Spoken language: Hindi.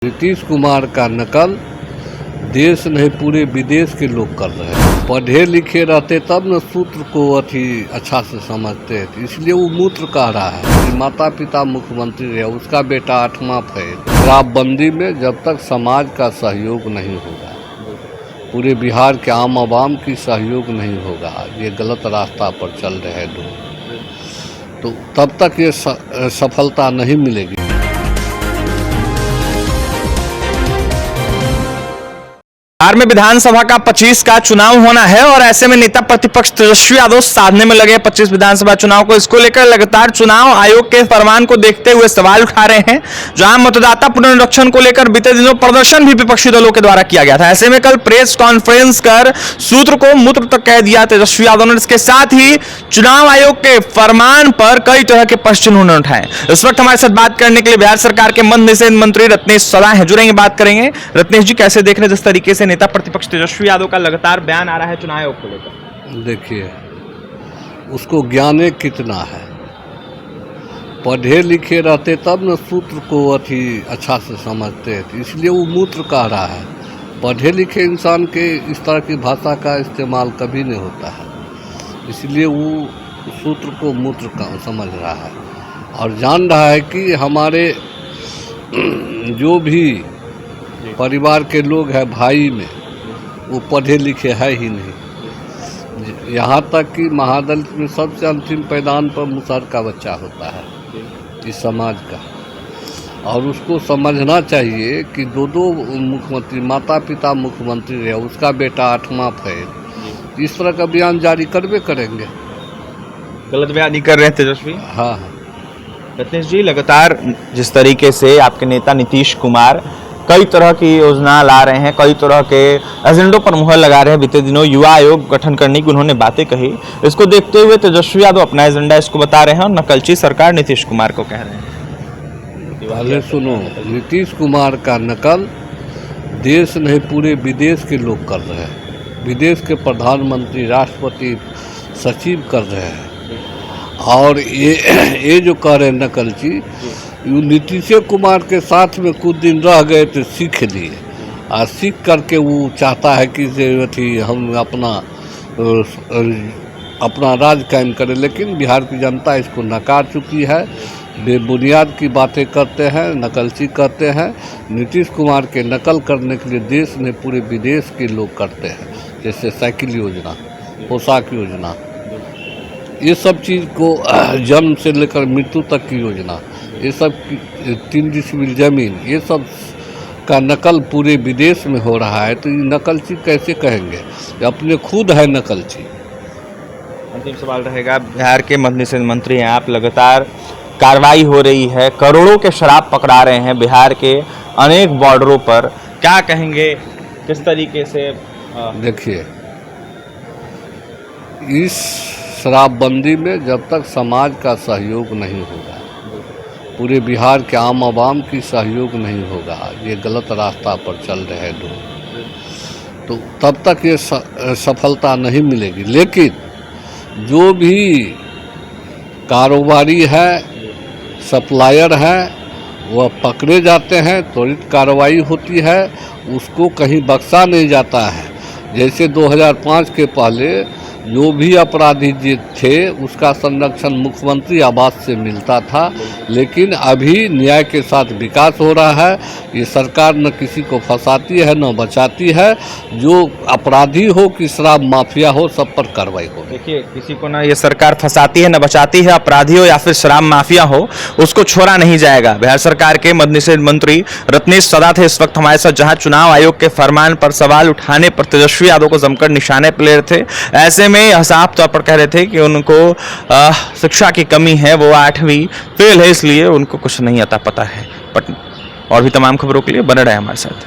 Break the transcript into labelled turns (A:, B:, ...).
A: नीतीश कुमार का नकल देश नहीं पूरे विदेश के लोग कर रहे हैं। पढ़े लिखे रहते तब न सूत्र को अच्छा से समझते थे, इसलिए वो मूत्र कह रहा है कि माता पिता मुख्यमंत्री रहे, उसका बेटा 8वां फेल। शराबबंदी में जब तक समाज का सहयोग नहीं होगा, पूरे बिहार के आम आवाम की सहयोग नहीं होगा, ये गलत रास्ता पर चल रहे लोग, तो तब तक ये सफलता नहीं मिलेगी।
B: बिहार में विधानसभा का 25 का चुनाव होना है और ऐसे में नेता प्रतिपक्ष तेजस्वी यादव साधने में लगे 25 विधानसभा चुनाव को। इसको लेकर लगातार चुनाव आयोग के फरमान को देखते हुए सवाल उठा रहे हैं। जहां मतदाता पुनरीक्षण को लेकर बीते दिनों प्रदर्शन भी विपक्षी दलों के द्वारा किया गया था। ऐसे में कल प्रेस कॉन्फ्रेंस कर सूत्र को मूत्र तक कह दिया तेजस्वी यादव ने। इसके साथ ही चुनाव आयोग के फरमान पर कई तरह के प्रश्न उन्होंने उठाए। इस वक्त हमारे साथ बात करने के लिए बिहार सरकार के मद्य निषेध मंत्री रत्नेश सदा हैं, जुड़ेंगे, बात करेंगे। रत्नेश जी, कैसे देख रहे हैं जिस तरीके से नेता प्रतिपक्ष तेजस्वी यादव का लगातार बयान आ रहा है चुनाव आयोग को लेकर?
A: देखिए, उसको ज्ञान कितना है। पढ़े लिखे रहते तब न सूत्र को अच्छा से समझते थे, इसलिए वो मूत्र कह रहा है। पढ़े लिखे इंसान के इस तरह की भाषा का इस्तेमाल कभी नहीं होता है, इसलिए वो सूत्र को मूत्र का समझ रहा है और जान रहा है कि हमारे जो भी परिवार के लोग हैं भाई में, वो पढ़े लिखे है ही नहीं। यहाँ तक कि महादलित में सबसे अंतिम पैदान पर मुसहर का बच्चा होता है इस समाज का, और उसको समझना चाहिए कि दो मुख्यमंत्री, माता पिता मुख्यमंत्री रहे, उसका बेटा 8वां फेल। इस तरह का बयान जारी करवे करेंगे।
B: गलत बयान नहीं कर रहे हैं तेजस्वी?
A: हाँ।
B: रत्नेश जी, लगातार जिस तरीके से आपके नेता नीतीश कुमार कई तरह की योजना ला रहे हैं, कई तरह के एजेंडों पर मुहर लगा रहे हैं, बीते दिनों युवा आयोग गठन करने की उन्होंने बातें कही। इसको देखते हुए तेजस्वी यादव अपना एजेंडा इसको बता रहे हैं और नकलची सरकार नीतीश कुमार को कह रहे हैं।
A: पहले सुनो, नीतीश कुमार का नकल देश नहीं पूरे विदेश के लोग कर रहे हैं। विदेश के प्रधानमंत्री, राष्ट्रपति, सचिव कर रहे हैं। और ये जो कह रहे हैं नकलची, नीतीश कुमार के साथ में कुछ दिन रह गए तो सीख लिए, और सीख करके वो चाहता है कि हम अपना राज कायम करें, लेकिन बिहार की जनता इसको नकार चुकी है। बेबुनियाद की बातें करते हैं, नकलची करते हैं। नीतीश कुमार के नकल करने के लिए देश में पूरे विदेश के लोग करते हैं, जैसे साइकिल योजना, पोशाक योजना, ये सब चीज़ को जन्म से लेकर मृत्यु तक की योजना, ये सब 3 डिसमिल जमीन, ये सब का नकल पूरे विदेश में हो रहा है। तो ये नकलची कैसे कहेंगे? अपने खुद है नकलची।
B: अंतिम सवाल रहेगा, बिहार के मद्य निषेध मंत्री हैं आप, लगातार कार्रवाई हो रही है, करोड़ों के शराब पकड़ा रहे हैं बिहार के अनेक बॉर्डरों पर, क्या कहेंगे, किस तरीके से?
A: देखिए, इस शराबबंदी में जब तक समाज का सहयोग नहीं होगा, पूरे बिहार के आम आवाम की सहयोग नहीं होगा, ये गलत रास्ता पर चल रहे लोग, तो तब तक ये सफलता नहीं मिलेगी। लेकिन जो भी कारोबारी है, सप्लायर है, वह पकड़े जाते हैं, त्वरित कार्रवाई होती है, उसको कहीं बख्शा नहीं जाता है। जैसे 2005 के पहले जो भी अपराधी थे उसका संरक्षण मुख्यमंत्री आवास से मिलता था, लेकिन अभी न्याय के साथ विकास हो रहा है। ये सरकार न किसी को फंसाती है न बचाती है। जो अपराधी हो कि शराब माफिया हो, सब पर कार्रवाई हो।
B: देखिए, किसी को ना ये सरकार फंसाती है न बचाती है, अपराधी हो या फिर शराब माफिया हो, उसको छोड़ा नहीं जाएगा। बिहार सरकार के मद्य निषेध मंत्री रत्नेश सदा थे इस वक्त हमारे साथ, जहां चुनाव आयोग के फरमान पर सवाल उठाने पर तेजस्वी यादव को जमकर निशाने पर ले रहे थे। ऐसे में साफ तौर पर कह रहे थे कि उनको शिक्षा की कमी है, वो 8वीं फेल है, इसलिए उनको कुछ नहीं आता पता है। और भी तमाम खबरों के लिए बने रहे हमारे साथ।